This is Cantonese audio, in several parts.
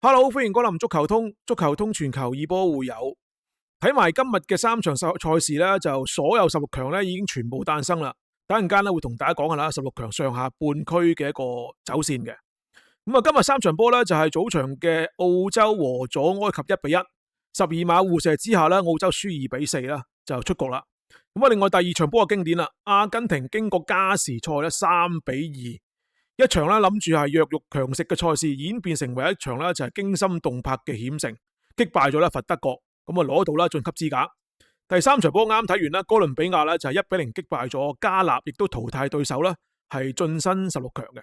Hello，歡迎光臨足球通，足球通全球二波會友。睇埋今日嘅三場賽事咧，就所有16強咧已經全部誕生啦。等陣間咧會同大家講下啦，16強上下半區嘅一個走線嘅。咁啊，今日三場波咧就係早場嘅澳洲和咗埃及1-1，12碼互射之下咧，澳洲輸2-4啦，就出局啦。咁啊，另外第二場波嘅經典啦，阿根廷經過加時賽咧3-2。一場咧諗住係弱肉強食嘅賽事，演變成為一場咧就係驚心動魄嘅險勝，擊敗咗咧佛得角，咁啊攞到啦晉級資格。第三場波啱睇完啦，哥倫比亞咧就係1-0擊敗咗加納，亦都淘汰對手啦，係晉身16強嘅。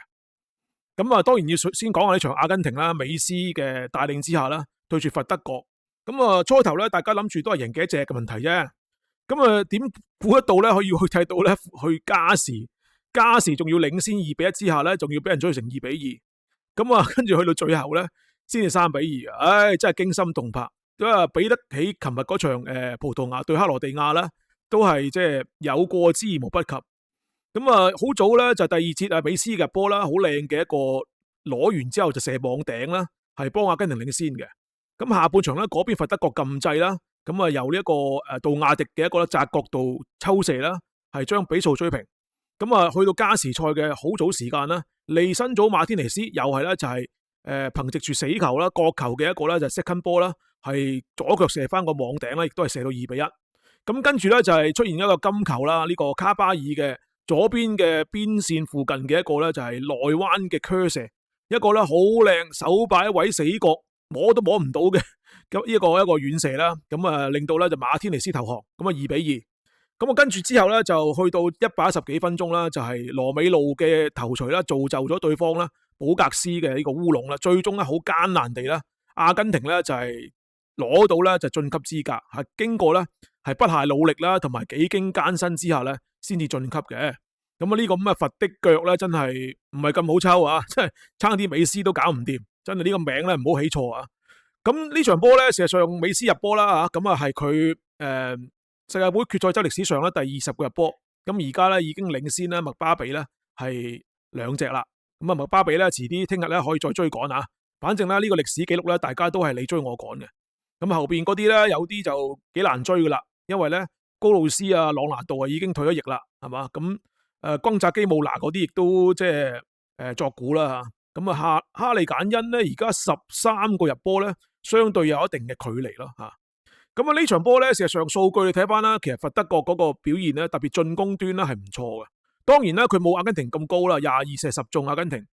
咁啊，當然要先講下呢場阿根廷啦，美斯嘅帶領之下啦，對住佛得角。咁啊初頭咧，大家諗住都係贏幾隻嘅問題啫。咁啊點估得到咧，可以去睇到咧去加時仲要領先2-1之下咧，仲要俾人追成2-2，咁啊，跟住去到最後咧，先至3-2，唉，真係驚心動魄，咁啊，比得起琴日嗰場葡萄牙對克羅地亞啦，都係即係有過之而無不及。咁啊，好早咧就第二節啊，美斯嘅波啦，好靚嘅一個攞完之後就射網頂啦，係幫阿根廷領先嘅。咁下半場咧，嗰邊佛得角禁制啦，咁啊由呢一個杜亞迪嘅一個窄角度抽射啦，係將比數追平。咁啊，去到加時賽嘅好早時間啦，利辛祖馬天尼斯又係咧就係憑藉住死球啦、角球嘅一個咧就 second 波啦，係左腳射翻個網頂啦，亦都係射到2-1。咁跟住咧就係出現一個金球啦，呢個卡巴爾嘅左邊嘅邊線附近嘅一個咧就係內彎嘅 curse， 一個咧好靚手擺一位死角，摸都摸唔到嘅咁一個遠射啦，咁啊令到咧就馬天尼斯投降，咁啊2-2。咁啊，跟住之後咧，就去到110幾分鐘啦，就係羅美路嘅頭槌啦，造就咗對方啦，保格斯嘅呢個烏龍啦，最終咧好艱難地啦，阿根廷咧就係攞到咧就晉級資格，係經過咧係不懈努力啦，同埋幾經艱辛之下咧，先至晉級嘅。咁啊呢個咁嘅佛的腳咧，真係唔係咁好抽啊，真係差啲美斯都搞唔掂，真係呢個名咧唔好起錯啊。咁呢場波咧，事實上美斯入波啦嚇，咁啊係佢世界盃決賽周歷史上咧第20個入波，咁而家咧已經領先咧麥巴比咧係2隻啦。咁啊麥巴比咧遲啲聽日咧可以再追趕啊。反正咧呢個歷史紀錄咧大家都係你追我趕嘅。咁後邊嗰啲咧有啲就幾難追噶啦，因為咧高路斯啊、朗拿度啊已經退咗役啦，係嘛？咁轟炸基姆拿嗰啲亦都即係作古啦嚇。咁啊哈利簡恩咧而家13個入波咧，相對有一定嘅距離咯嚇。咁啊呢場波咧，事實上數據你睇翻啦，其實佛得角嗰個表現咧，特別進攻端咧係唔錯嘅。當然啦，佢冇阿根廷咁高啦，22射10中阿根廷，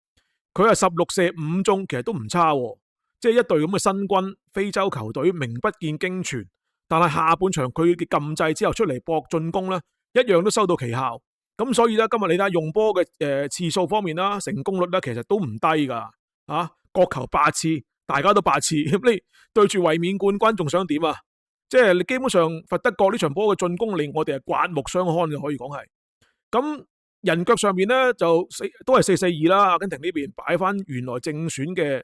佢係16射5中，其實都唔差喎。即係一隊咁嘅新軍非洲球隊，名不見經傳，但係下半場佢嘅禁制之後出嚟搏進攻咧，一樣都收到奇效。咁所以咧，今日你睇用波嘅次數方面啦，成功率咧其實都唔低噶。啊，角球8次，大家都8次，咁你對住衛冕冠軍仲想點啊？即係你基本上佛得角呢場波嘅進攻令我哋係刮目相看嘅，可以講係。咁人腳上面咧就都係4-4-2啦，阿根廷呢邊擺翻原來正選嘅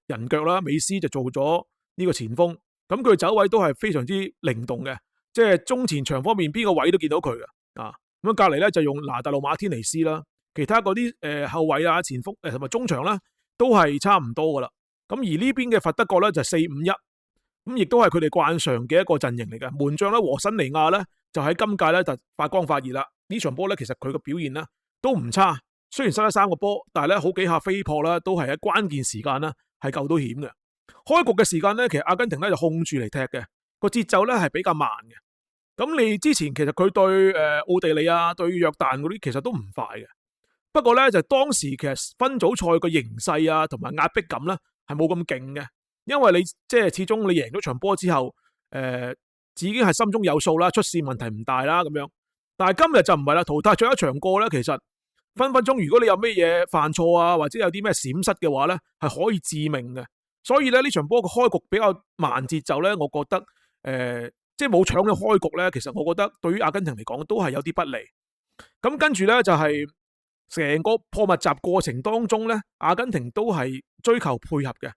人腳啦，美斯就做咗呢個前鋒，咁佢走位都係非常之靈動嘅，即係中前場方面邊個位都見到佢嘅啊。咁隔籬咧就用拿特魯馬天尼斯啦，其他嗰啲後衛啊、前鋒同埋中場啦都係差唔多噶啦。咁而呢邊嘅佛得角咧就4-5-1。咁亦都係佢哋慣常嘅一個陣型嚟嘅，門將咧和新尼亞咧就喺今屆咧就發光發熱啦。呢場波咧其實佢嘅表現咧都唔差，雖然失咗3個波，但係咧好幾下飛撲啦，都係喺關鍵時間啦係救到險嘅。開局嘅時間咧，其實阿根廷咧就控住嚟踢嘅，個節奏咧係比較慢嘅。咁你之前其實佢對奧地利啊、對約旦嗰啲其實都唔快嘅，不過咧就當時其實分組賽個形勢啊同埋壓迫感咧係冇咁勁嘅。因為你即係始終你贏咗場波之後，自己係心中有數啦，出線問題唔大啦咁樣。但係今日就唔係啦，淘汰咗一場過咧，其實分分鐘如果你有咩嘢犯錯啊，或者有啲咩閃失嘅話咧，係可以致命嘅。所以咧呢場波嘅開局比較慢節奏咧，我覺得即係冇搶嘅開局咧，其實我覺得對於阿根廷嚟講都係有啲不利。咁跟住咧就係成個破密集過程當中咧，阿根廷都係追求配合嘅。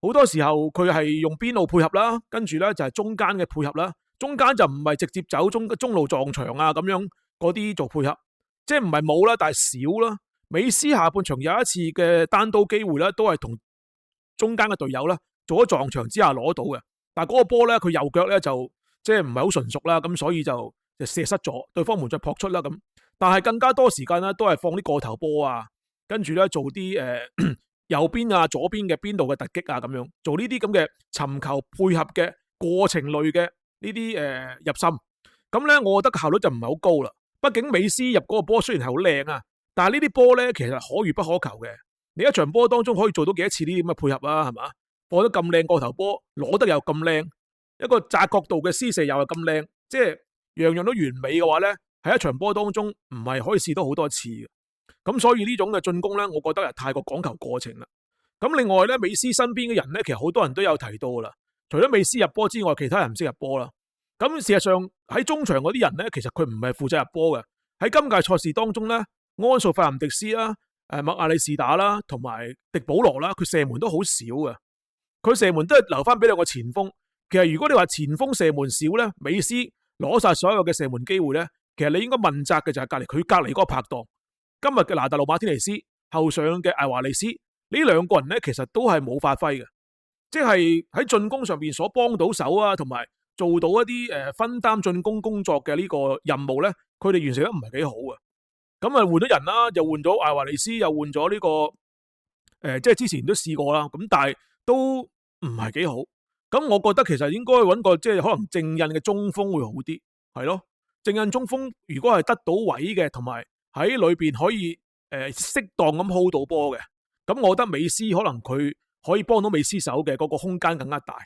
好多時候佢係用邊路配合啦，跟住咧就係中間嘅配合啦，中間就唔係直接走中路撞牆啊咁樣嗰啲做配合，即係唔係冇啦，但係少啦。美斯下半場有一次嘅單刀機會咧，都係同中間嘅隊友咧做咗撞牆之下攞到嘅。但係嗰個波咧，佢右腳咧就即係唔係好純熟啦，咁所以就射失咗，對方門將撲出啦咁。但係更加多時間咧都係放啲過頭波啊，跟住咧做啲右邊啊、左邊嘅邊度嘅突擊啊咁樣，做呢啲咁嘅尋求配合嘅過程類嘅呢啲入侵。咁咧，我覺得效率就唔係好高啦。畢竟美斯入嗰個波雖然係好靚啊，但係呢啲波咧其實可遇不可求嘅。你一場波當中可以做到幾多次呢啲咁嘅配合啊？係嘛，放得咁靚過頭波，攞得又咁靚，一個窄角度嘅施射又係咁靚，即係樣樣都完美嘅話咧，喺一場波當中唔係可以試到好多次嘅。咁所以呢種嘅進攻咧，我覺得係太過講求過程啦。咁另外咧，美斯身邊嘅人咧，其實好多人都有提到噶啦。除咗美斯入波之外，其他人唔識入波啦。咁事實上喺中場嗰啲人咧，其實佢唔係負責入波嘅。喺今屆賽事當中咧，安素費南迪斯啦、麥亞里士打啦，同埋迪保羅啦，佢射門都好少嘅。佢射門都係留翻俾兩個前鋒。其實如果你話前鋒射門少咧，美斯攞晒所有嘅射門機會咧，其實你應該問責嘅就係佢隔離嗰個拍檔。今日嘅拿特魯馬天尼斯，後上嘅艾華利斯，呢兩個人咧其實都係冇發揮嘅，即係喺進攻上邊所幫到手啊，同埋做到一啲分擔進攻工作嘅呢個任務咧，佢哋完成得唔係幾好啊。咁啊換咗人啦，又換咗艾華利斯，又換咗呢個即係之前都試過啦，咁但係都唔係幾好。咁我覺得其實應該揾個即係可能正印嘅中鋒會好啲，係咯，正印中鋒如果係得到位嘅，同埋喺裏邊可以適當咁 hold 到波嘅，咁我覺得美斯可能佢可以幫到美斯手嘅嗰個空間更加大。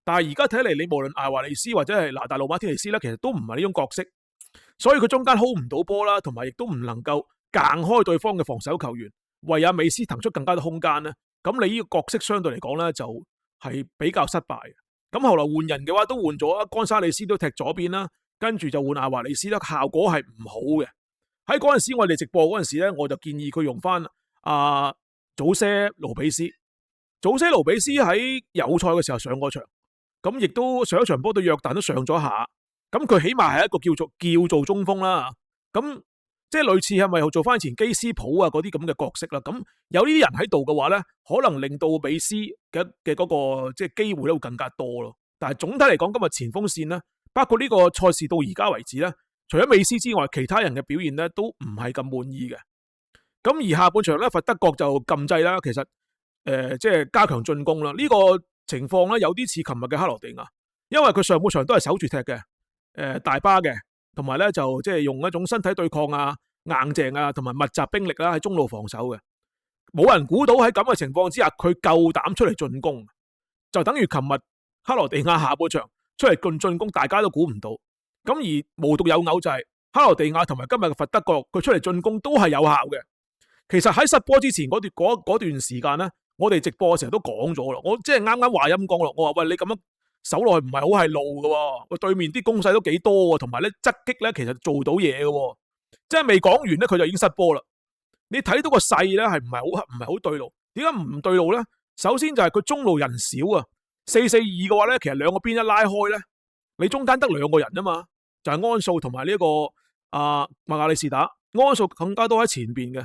但係而家睇嚟，你無論艾華利斯或者係拿大魯馬天尼斯咧，其實都唔係呢種角色，所以佢中間 hold 唔到波啦，同埋亦都唔能夠硬開對方嘅防守球員，為阿美斯騰出更加多空間咧。咁你呢個角色相對嚟講咧就係比較失敗嘅。咁後來換人嘅話都換咗干沙利斯都踢左邊啦，跟住就換艾華利斯啦，效果係唔好嘅。喺嗰陣時我哋直播嗰陣時咧，我就建議佢用翻祖些盧比斯。祖些盧比斯喺友賽嘅時候上過場，咁亦都上一場波對約旦都上咗下，咁佢起碼係一個叫做中鋒啦。咁即係類似係咪做翻前基斯普啊嗰啲咁嘅角色啦？咁有呢啲人喺度嘅話咧，可能令到美斯嘅嗰個即係機會咧會更加多咯。但係總體嚟講，今日前鋒線咧，包括呢個賽事到而家為止咧，除咗美斯之外，其他人嘅表現咧都唔係咁滿意嘅。咁而下半場咧，佛德國就禁制啦，其實即係加強進攻啦。呢個情況咧有啲似琴日嘅克羅地亞，因為佢上半場都係守住踢嘅，大巴嘅，同埋咧就即係用一種身體對抗啊、硬淨啊，同埋密集兵力啦喺中路防守嘅。冇人估到喺咁嘅情況之下，佢夠膽出嚟進攻，就等於琴日克羅地亞下半場出嚟進攻，大家都估唔到。咁而無獨有偶就係克羅地亞同埋今日嘅佛德國，佢出嚟進攻都係有效嘅。其實喺失波之前嗰段時間咧，我哋直播嘅時候都講咗啦。我即係啱啱話音講咯，我話喂，你咁樣守落去唔係好係路嘅，喂，對面啲攻勢都幾多，同埋咧側擊咧其實做到嘢嘅，即係未講完咧佢就已經失波啦。你睇到個勢咧係唔係好對路？點解唔對路咧？首先就係佢中路人少啊，4-4-2嘅話咧，其實兩個邊一拉開咧，你中間得兩個人啊嘛，就係安素同埋呢個麥亞里士打，安素更加多喺前邊嘅。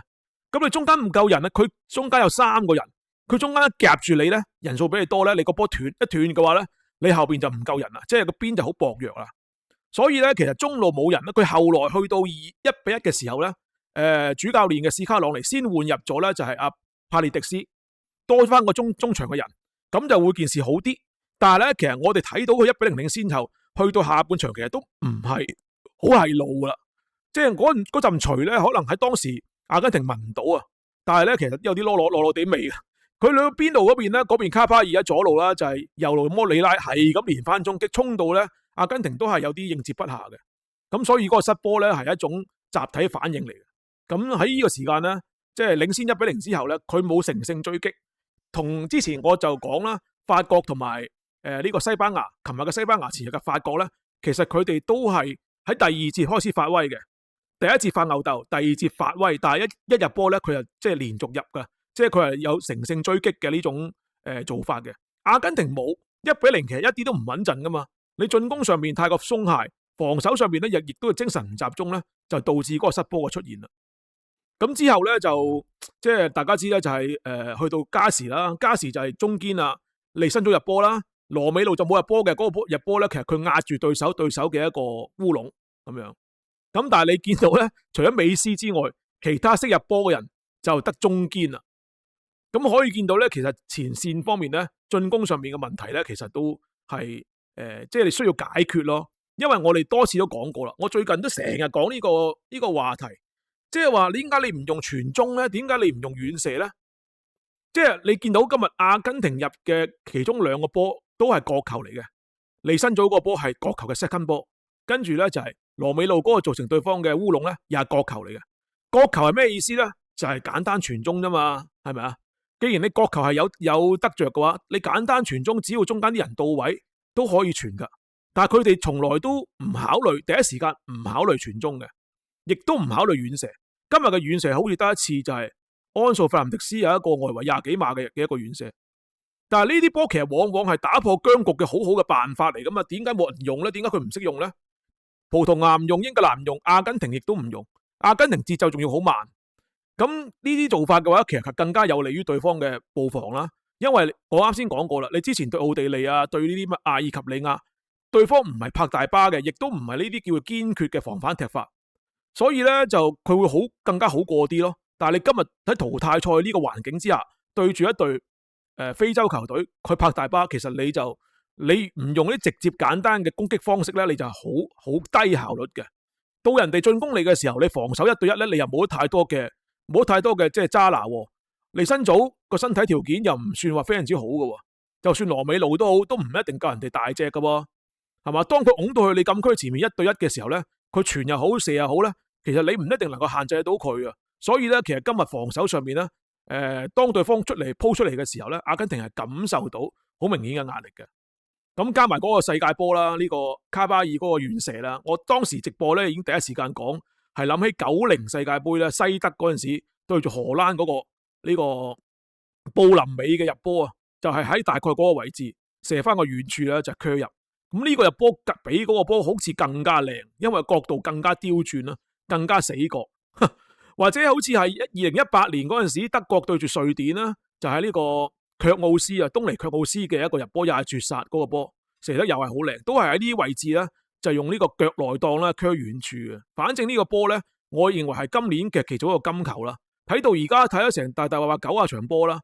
咁你中間唔夠人咧，佢中間有3個人，佢中間夾住你咧，人數比你多咧，你個波斷嘅話咧，你後邊就唔夠人啦，即係個邊就好薄弱啦。所以咧，其實中路冇人咧，佢後來去到1-1嘅時候咧，主教練嘅史卡朗尼先換入咗咧，就係阿帕列迪斯，多翻個中場嘅人，咁就會件事好啲。但係咧，其實我哋睇到佢1-0領先後，去到下半場其實都唔係好係路啦，即係嗰陣錘咧，可能喺當時阿根廷聞唔到啊，但係咧其實有啲攞地味嘅。佢兩邊路嗰邊咧，嗰邊卡巴爾喺左路啦，就係右路摩里拉係咁連番衝擊，衝到咧阿根廷都係有啲應接不暇嘅。咁所以嗰個失波咧係一種集體反應嚟嘅。咁喺呢個時間咧，即係領先1-0之後咧，佢冇乘勝追擊。同之前我就講啦，法國同埋呢個西班牙，琴日嘅西班牙，前日嘅法國咧，其實佢哋都係喺第二節開始發威嘅。第一節發吽哣，第二節發威，但係一入波咧，佢就即係連續入噶，即係佢係有乘勝追擊嘅呢種做法嘅。阿根廷冇1-0，其實一啲都唔穩陣噶嘛。你進攻上面太過鬆懈，防守上面咧亦都係精神唔集中咧，就導致嗰個失波嘅出現啦。咁之後咧就即係大家知咧就係去到加時啦，加時就係中堅啊，利申祖入波啦，羅美路就冇入波嘅，嗰個入波咧其實佢壓住對手嘅一個烏龍咁樣。咁但係你見到咧，除咗美斯之外，其他識入波嘅人就得中堅啦。咁可以見到咧，其實前線方面咧，進攻上面嘅問題咧，其實都係即係你需要解決咯。因為我哋多次都講過啦，我最近都成日講呢個話題，即係話點解你唔用傳中咧？點解你唔用遠射咧？即係你見到今日阿根廷入嘅其中兩個波都係角球嚟嘅，利申祖嗰個波係角球嘅 second 波，跟住咧就係羅美路嗰個造成對方嘅烏龍咧，又係角球嚟嘅。角球係咩意思咧？就係簡單傳中啫嘛，係咪啊？既然你角球係有得着嘅話，你簡單傳中，只要中間啲人到位都可以傳噶。但係佢哋從來都唔考慮，第一時間唔考慮傳中嘅，亦都唔考慮遠射。今日嘅遠射好似得一次，就係安素費南迪斯有一個外圍20幾碼嘅一個遠射。但係呢啲波其實往往係打破僵局嘅好好嘅辦法嚟噶嘛？點解冇人用咧？點解佢唔識用咧？葡萄牙唔用，英格蘭唔用，阿根廷亦都唔用。阿根廷節奏仲要好慢。咁呢啲做法嘅話，其實更加有利於對方嘅布防啦。因為我啱先講過啦，你之前對奧地利啊，對呢啲乜阿爾及利亞，對方唔係拍大巴嘅，亦都唔係呢啲叫做堅決嘅防反踢法，所以咧就佢會更加好過啲咯。但係你今日喺淘汰賽呢個環境之下，對住一隊非洲球隊，佢拍大巴，其實你唔用啲直接簡單嘅攻擊方式咧，你就係好低效率嘅。到人哋進攻你嘅時候，你防守1對1咧，你又冇太多嘅即係揸拿。利申祖個身體條件又唔算話非常之好嘅，就算羅美路都好，都唔一定夠人哋大隻嘅，係嘛？當佢拱到去你禁區前面1對1嘅時候咧，佢傳又好射又好咧，其實你唔一定能夠限制得到佢啊。所以咧，其實今日防守上面咧，當對方鋪出嚟嘅時候咧，阿根廷係感受到好明顯嘅壓力嘅。咁加埋嗰個世界波啦，呢個卡巴爾嗰個遠射啦，我當時直播咧已經第一時間講，係諗起90世界盃咧，西德嗰陣時對住荷蘭嗰個呢個布林美嘅入波啊，就係喺大概嗰個位置射翻個遠處咧就係入。咁呢個入波比嗰個波好似更加靚，因為角度更加刁鑽啦，更加死角。或者好似係2018年嗰陣時德國對住瑞典啦，就係呢個卻奧斯啊，東尼卻奧斯嘅一個入波，又係絕殺嗰個波，射得又係好靚，都係喺呢啲位置咧，就用呢個腳內檔啦，卻遠處嘅。反正呢個波咧，我認為係今年嘅其中一個金球啦。睇到而家睇咗成大話90場波啦，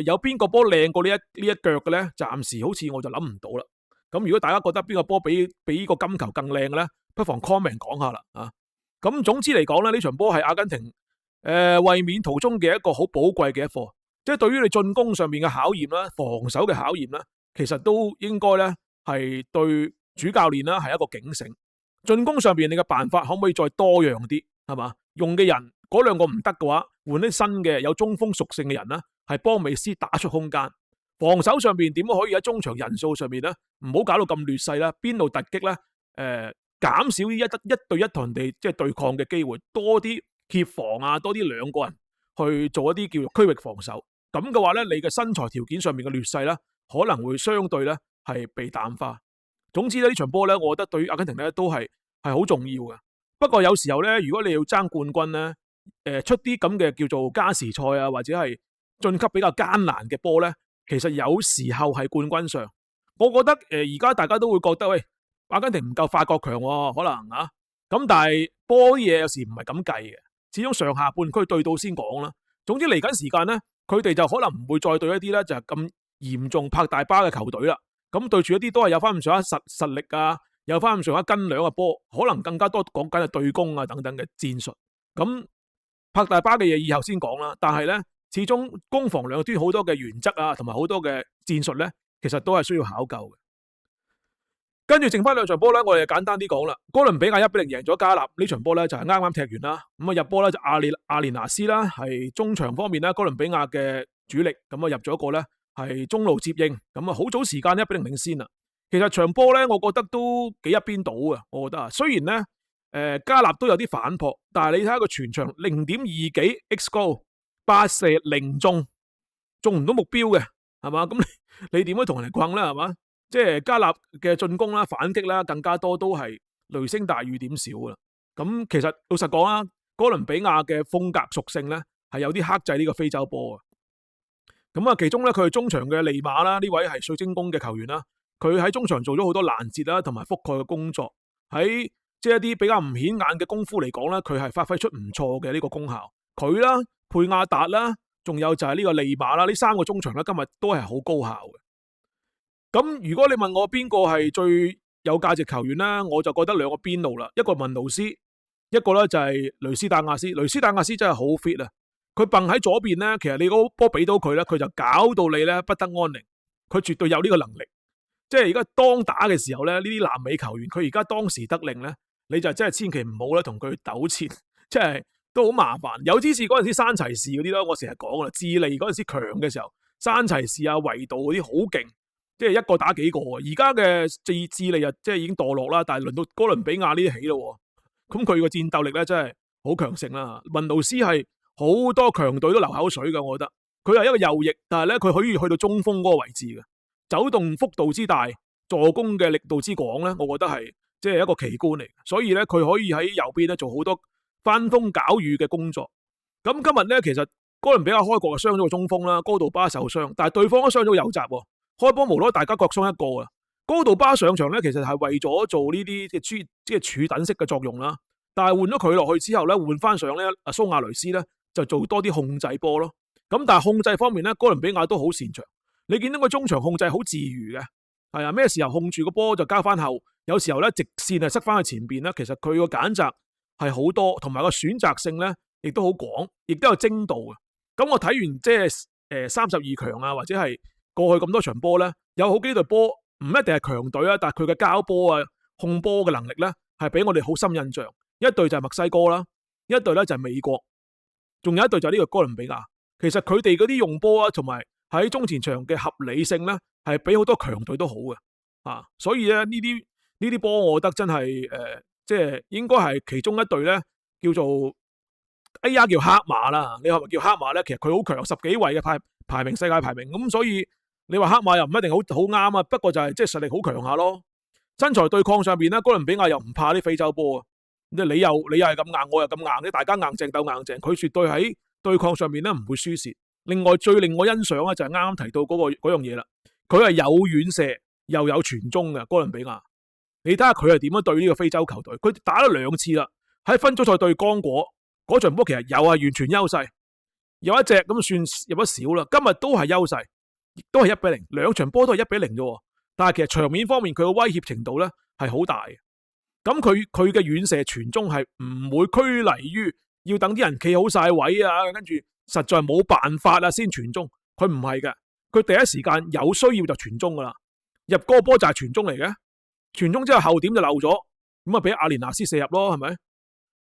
有邊個波靚過呢一腳嘅咧？暫時好似我就諗唔到啦。咁如果大家覺得邊個波比呢個金球更靚嘅咧，不妨 comment 講下啦啊！咁總之嚟講咧，呢場波係阿根廷衛冕途中嘅一個好寶貴嘅一課，即係對於你進攻上面嘅考驗啦，防守嘅考驗啦，其實都應該咧係對主教練啦係一個警醒。進攻上邊你嘅辦法可唔可以再多樣啲，係嘛？用嘅人嗰兩個唔得嘅話，換啲新嘅有中鋒屬性嘅人啦，係幫美斯打出空間。防守上邊點樣可以喺中場人數上面咧，唔好搞到咁劣勢啦，邊度突擊咧？減少一對一同人哋即係對抗嘅機會，多啲協防啊，多啲兩個人去做一啲叫做區域防守。咁嘅話咧，你嘅身材條件上面嘅劣勢咧，可能會相對咧係被淡化。總之咧，呢場波咧，我覺得對於阿根廷咧都係好重要嘅。不過有時候咧，如果你要爭冠軍咧，出啲咁嘅叫做加時賽啊，或者係晉級比較艱難嘅波咧，其實有時候係冠軍上。我覺得而家大家都會覺得喂，阿根廷唔夠法國強喎，可能啊。咁但係波啲嘢有時唔係咁計嘅，始終上下半區對到先講啦。總之嚟緊時間咧，佢哋就可能唔會再對一啲咧就係咁嚴重拍大巴嘅球隊啦。咁對住一啲都係有翻咁上下實力啊，有翻咁上下斤兩嘅波，可能更加多講緊係對攻啊等等嘅戰術。咁拍大巴嘅嘢以後先講啦。但係咧，始終攻防兩端好多嘅原則啊，同埋好多嘅戰術咧，其實都係需要考究嘅。跟住剩翻兩場波咧，我哋就簡單啲講啦。哥倫比亞1-0贏咗加納，呢場波咧就係啱啱踢完啦。咁啊入波咧就阿連拿斯啦，係中場方面咧哥倫比亞嘅主力，咁啊入咗一個咧係中路接應，咁啊好早時間1-0領先啦。其實場波咧，我覺得都幾一邊倒嘅，我覺得啊，雖然咧加納都有啲反撲，但係你睇下個全場0.2幾 X 高，8射0中唔到目標嘅，係嘛？咁你點樣同人哋困咧？係嘛？即係加納嘅進攻啦、反擊啦，更加多都係雷聲大雨點少噶啦。咁其實老實講啦，哥倫比亞嘅風格屬性咧係有啲克制呢個非洲波嘅。咁啊，其中咧佢係中場嘅利馬啦，呢位係水晶宮嘅球員啦，佢喺中場做咗好多攔截啦，同埋覆蓋嘅工作。喺即係一啲比較唔顯眼嘅功夫嚟講咧，佢係發揮出唔錯嘅呢個功效。佢啦、佩亞達啦，仲有就係呢個利馬啦，呢三個中場咧今日都係好高效嘅。咁如果你問我邊個係最有價值球員咧，我就覺得兩個邊路啦，一個文奴斯，一個咧就係雷斯戴亞斯。雷斯戴亞斯真係好 fit 啊！佢蹦喺左邊咧，其實你嗰波俾到佢咧，佢就搞到你咧不得安寧。佢絕對有呢個能力。即係而家當打嘅時候咧，呢啲南美球員佢而家當時得令咧，你就真係千祈唔好咧同佢糾纏，即係都好麻煩。有支持嗰陣時山齊士嗰啲啦，我成日講啦，智利嗰陣時強嘅時候，山齊士啊、維杜嗰啲好勁，即係一個打幾個。而家嘅智利啊，即係已經墮落啦，但係輪到哥倫比亞呢啲起咯。咁佢個戰鬥力咧真係好強盛啦。文奴斯係好多強隊都流口水噶，我覺得佢係一個右翼，但係咧佢可以去到中鋒嗰個位置嘅，走動幅度之大，助攻嘅力度之廣咧，我覺得係即係一個奇觀嚟。所以咧佢可以喺右邊咧做好多翻風攪雨嘅工作。咁今日咧其實哥倫比亞開國就傷咗個中鋒啦，高杜巴受傷，但係對方都傷咗右閘。開波無啦啦大家各傷一個啊！高杜巴上場咧，其實係為咗做呢啲即係柱躉式嘅作用啦。但係換咗佢落去之後咧，換翻上咧阿蘇亞雷斯咧，就做多啲控制波咯。咁但係控制方面咧，哥倫比亞都好擅長。你見到個中場控制好自如嘅，係啊，咩時候控住個波就交翻後，有時候咧直線係塞翻去前邊咧。其實佢個揀擇係好多，同埋個選擇性咧亦都好廣，亦都有精度嘅。咁我睇完即係32強啊，或者係過去咁多場波咧，有好幾隊波唔一定係強隊啊，但係佢嘅交波啊、控波嘅能力咧係俾我哋好深印象。一隊就係墨西哥啦，一隊咧就係美國，仲有一隊就係呢個哥倫比亞。其實佢哋嗰啲用波啊，同埋喺中前場嘅合理性咧，係比好多強隊都好嘅啊。所以咧呢啲波，我覺得真係即係應該係其中一隊咧，叫做叫黑馬啦。你係咪叫黑馬咧？其實佢好強，10幾位嘅排名世界排名咁，所以你話黑馬又唔一定好啱啊。不過就係即係實力好強下咯。身材對抗上邊咧，哥倫比亞又唔怕啲非洲波啊。你又係咁硬，我又咁硬，大家硬淨鬥硬淨，佢絕對喺對抗上面咧唔會輸蝕。另外最令我欣賞咧就係啱啱提到嗰樣嘢啦，佢係有遠射又有傳中嘅哥倫比亞。你睇下佢係點樣對呢個非洲球隊，佢打咗2次啦，喺分組賽對剛果嗰場波，其實又係完全優勢，有一隻咁算入咗少啦。今日都係優勢，亦都係1-0，兩場波都係1-0啫。但係其實場面方面佢嘅威脅程度咧係好大嘅。咁佢嘅遠射傳中係唔會拘泥於要等啲人企好晒位啊，跟住實在冇辦法啊先傳中。佢唔係嘅，佢第一時間有需要就傳中噶啦。入嗰個波就係傳中嚟嘅，傳中之後後點就漏咗，咁啊俾阿連拿斯射入咯，係咪？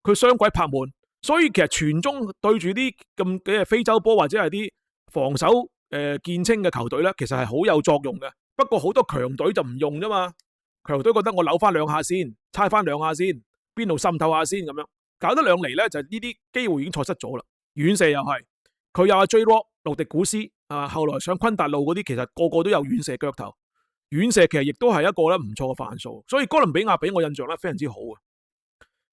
佢雙軌拍門，所以其實傳中對住啲咁嘅非洲波或者係啲防守見稱嘅球隊咧，其實係好有作用嘅。不過好多強隊就唔用啫嘛。強隊覺得我扭翻2下先，猜翻2下先，邊度滲透下先咁樣，搞得2嚟咧就呢啲機會已經錯失咗啦。遠射又係，佢有阿 J Rock、路迪古斯啊，後來上昆達路嗰啲，其實個個都有遠射腳頭。遠射其實亦都係一個咧唔錯嘅範數，所以哥倫比亞俾我印象咧非常之好啊。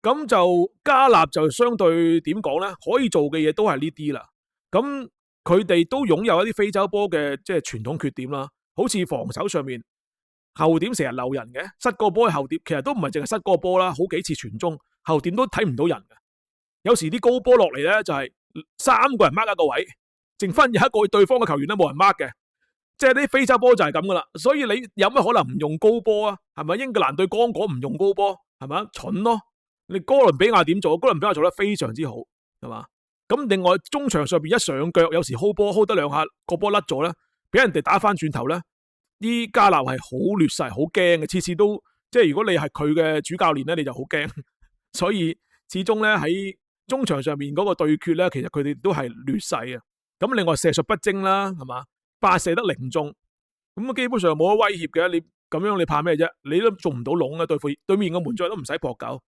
咁就加納就相對點講咧，可以做嘅嘢都係呢啲啦。咁佢哋都擁有一啲非洲波嘅即係傳統缺點啦，好似防守上面。後點成日漏人嘅，失個波後點，其實都唔係淨係失個波啦，好幾次傳中後點都睇唔到人嘅。有時啲高波落嚟咧，就係3個人 mark 一個位，剩翻有一個對方嘅球員都冇人 mark 嘅，即係啲非洲波就係咁噶啦。所以你有乜可能唔用高波啊？係咪？英格蘭對剛果唔用高波，係咪？蠢咯！你哥倫比亞點做？哥倫比亞做得非常之好，係嘛？咁另外中場上邊一上腳，有時 hold 波 hold 得2下，個波甩咗咧，俾人哋打翻轉頭咧。啲加納係好劣勢，好驚嘅，次次都即係如果你係佢嘅主教練咧，你就好驚。所以始終咧喺中場上面嗰個對決咧，其實佢哋都係劣勢啊。咁另外射術不精啦，係嘛，8射得0中，咁基本上冇乜威脅嘅。你咁樣你怕咩啫？你都做唔到籠啊，對面嘅門將都唔使撲救。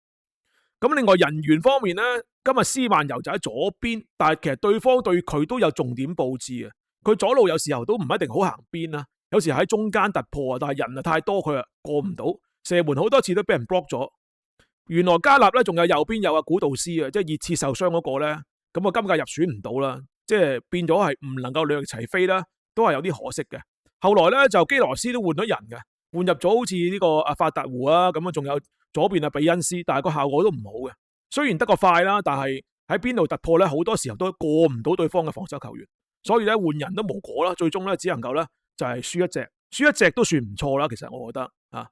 咁另外人員方面咧，今日斯曼游就喺左邊，但係其實對方對佢都有重點佈置啊。佢左路有時候都唔一定好行邊啊。有時喺中間突破啊，但係人啊太多，佢啊過唔到，射門好多次都俾人 block 咗。原來加納咧仲有右邊有古道斯啊，即係熱刺受傷嗰個咧，咁啊今屆入選唔到啦，即係變咗係唔能夠兩翼齊飛啦，都係有啲可惜嘅。後來咧就基羅斯都換咗人嘅，換入咗好似呢個阿法達胡啊，咁啊仲有左邊啊比恩斯，但係個效果都唔好嘅。雖然得個快啦，但係喺邊度突破咧，好多時候都過唔到對方嘅防守球員，所以咧換人都無果啦，最終咧只能夠咧就係輸一隻都算唔錯啦。其實我覺得啊，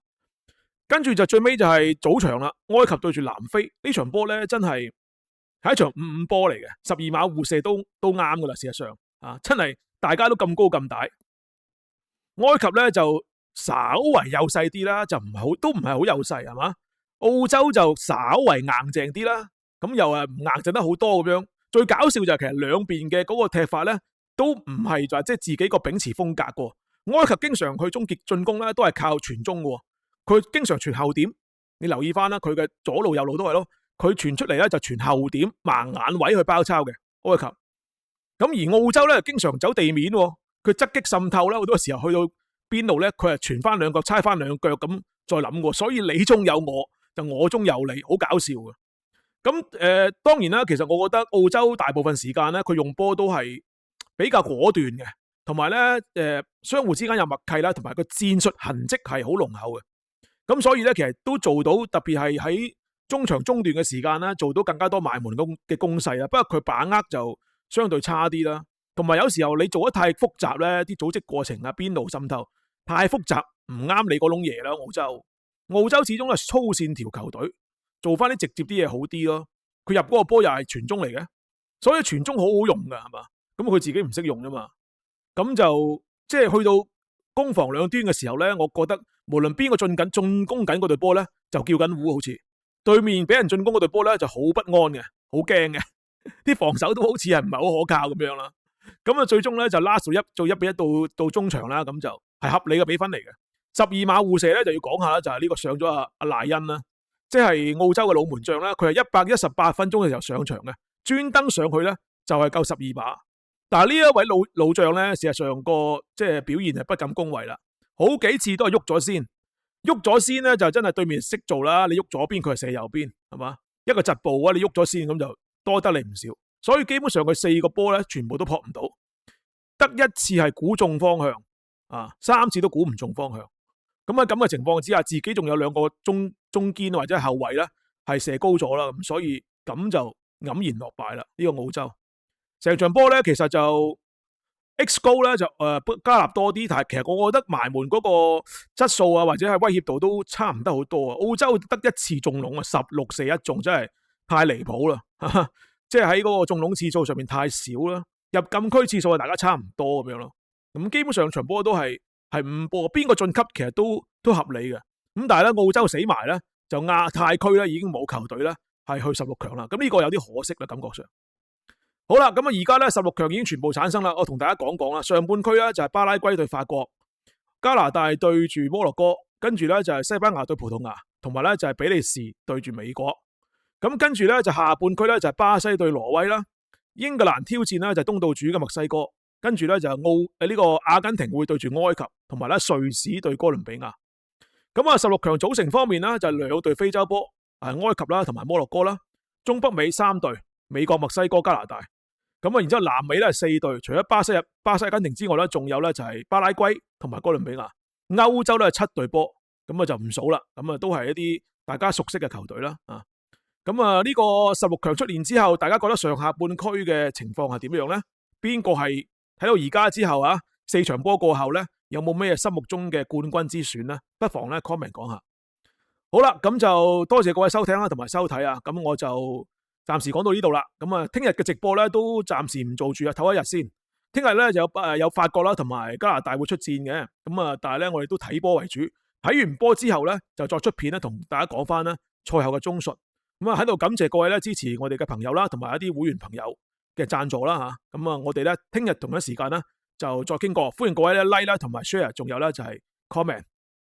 跟住就最尾就係早場啦，埃及對住南非呢場波咧真係一場5-5波嚟嘅，12碼互射都啱噶啦。事實上啊，真係大家都咁高咁大，埃及咧就稍為幼細啲啦，就都唔係好幼細係嘛。澳洲就稍為硬淨啲啦，咁又唔硬淨得好多咁樣。最搞笑就係其實兩邊嘅嗰個踢法咧，都唔係就係即係自己個秉持風格嘅。埃及經常佢終結進攻咧，都係靠傳中嘅，佢經常傳後點。你留意翻啦，佢嘅左路右路都係咯，佢傳出嚟咧就傳後點盲眼位去包抄嘅埃及。咁而澳洲咧經常走地面，佢側擊滲透啦，好多時候去到邊度咧，佢係傳翻兩腳，猜翻兩腳咁再諗嘅，所以你中有我。就我中有你，好搞笑嘅。咁當然啦，其實我覺得澳洲大部分時間咧，佢用波都係比較果斷嘅，同埋咧相互之間有默契啦，同埋個戰術痕跡係好濃厚嘅。咁所以咧，其實都做到，特別係喺中場中段嘅時間啦，做到更加多埋門嘅攻勢啦。不過佢把握就相對差啲啦，同埋有時候你做得太複雜咧，啲組織過程啊、邊路滲透太複雜，唔啱你嗰窿嘢啦，澳洲始終係粗線條球隊，做翻啲直接啲嘢好啲咯。佢入嗰個波又係傳中嚟嘅，所以傳中好好用噶，係嘛？咁佢自己唔識用啫嘛。咁就即係去到攻防兩端嘅時候咧，我覺得無論邊個進攻緊嗰隊波咧，就叫緊糊，好似對面俾人進攻嗰隊波咧就好不安嘅，好驚嘅，啲防守都好似係唔係好可靠咁樣啦。咁啊，最終咧就拉到1-1到中場啦，咁就係合理嘅比分嚟嘅。12碼互射咧就要講下啦，就係呢個上咗阿賴恩啦，即係澳洲嘅老門將啦，佢係118分鐘嘅時候上場嘅，專登上去咧就係夠12碼。但係呢一位老將咧，事實上個即係表現係不敢恭維啦，好幾次都係喐咗先咧就真係對面識做啦，你喐左邊佢係射右邊，係嘛？一個疾步啊，你喐咗先咁就多得你唔少，所以基本上佢4個波咧全部都撲唔到，得一次係估中方向啊，3次都估唔中方向。咁喺咁嘅情況之下，自己仲有2個中堅或者後衛咧係射高咗啦，咁所以咁就黯然落敗啦。呢個澳洲成場波咧，其實就 X 高咧就加納多啲，但係其實我覺得埋門嗰個質素啊或者係威脅度都差唔多好多啊。澳洲得一次中籠啊，16射1中，真係太離譜啦！即係喺嗰個中籠次數上面太少啦，入禁區次數係大家差唔多咁樣咯。咁基本上場波都係5波，邊個晉級其實都合理嘅。咁但係咧澳洲死埋咧，就亞太區咧已經冇球隊咧係去16強啦。咁呢個有啲可惜啦，感覺上。好啦，咁啊而家咧16強已經全部產生啦。我同大家講講啦，上半區咧就係巴拉圭對法國，加拿大對住摩洛哥，跟住咧就係西班牙對葡萄牙，同埋咧就係比利時對住美國。咁跟住咧就下半區咧就係巴西對挪威啦，英格蘭挑戰咧就係東道主嘅墨西哥。跟住咧就呢個阿根廷會對住埃及，同埋咧瑞士對哥倫比亞。咁啊16強組成方面呢，就係2隊非洲波，埃及啦同埋摩洛哥啦。中北美3隊，美國、墨西哥、加拿大。咁啊然之後南美咧係4隊，除咗巴西、阿根廷之外咧，仲有咧就係巴拉圭同埋哥倫比亞。歐洲咧係7隊波，咁啊就唔數啦。咁啊都係一啲大家熟悉嘅球隊啦。咁啊呢個16強出現之後，大家覺得上下半區嘅情況係點樣咧？邊個係？睇到而家之後啊，4場波過後咧，有冇咩心目中嘅冠軍之選咧？不妨咧 comment 講下。好啦，咁就多謝各位收聽啦，同埋收睇啊。咁我就暫時講到呢度啦。咁啊，聽日嘅直播咧都暫時唔做住啊，唞一日先。聽日咧就有法國啦，同埋加拿大會出戰嘅。咁啊，但係咧我哋都睇波為主。睇完波之後咧，就作出片咧同大家講翻啦賽後嘅綜述。咁啊喺度感謝各位咧支持我哋嘅朋友啦，同埋一啲會員朋友嘅贊助啦吓，咁啊我哋咧聽日同一時間咧就再傾過，歡迎各位咧 like 啦同埋 share，仲有咧就係 comment。